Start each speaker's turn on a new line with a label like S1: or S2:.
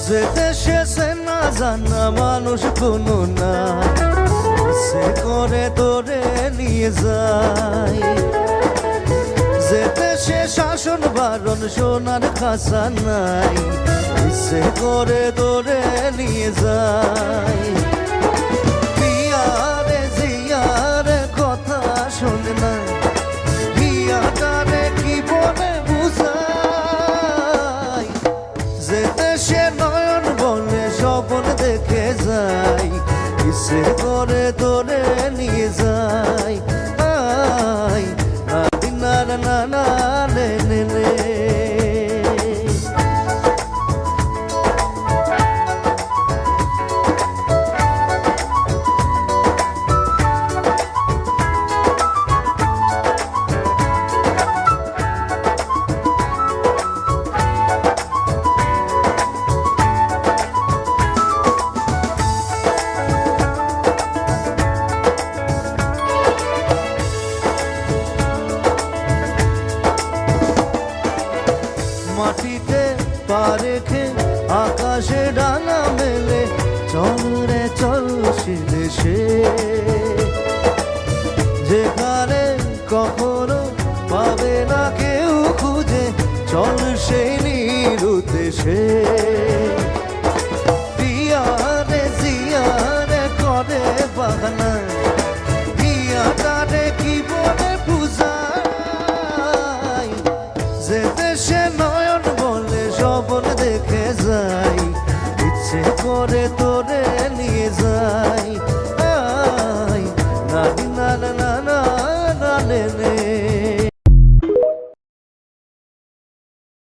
S1: যে দেশে সে না জানা মানুষ কোনো না, সে করে তোরে নিয়ে যায়। যে দেশে শাসন বারণ সোনার খাসা নাই, সে করে তোরে নিয়ে যায়। পিয়ারে জিয়ারে কথা শোনে না, পিয়াটারে কি বলে বুঝাই। যে দেশে নয়ন বলে স্বপ্ন দেখে যাই, সে করে তোরে নিয়ে যায়। না না নে নে নে। মাটিতে পা রেখে আকাশে ডানা মেলে, চল রে চল সে দেশে যেখানে কখনো পাবে না কেউ খুঁজে, চল সেই নিরুদ্দেশে।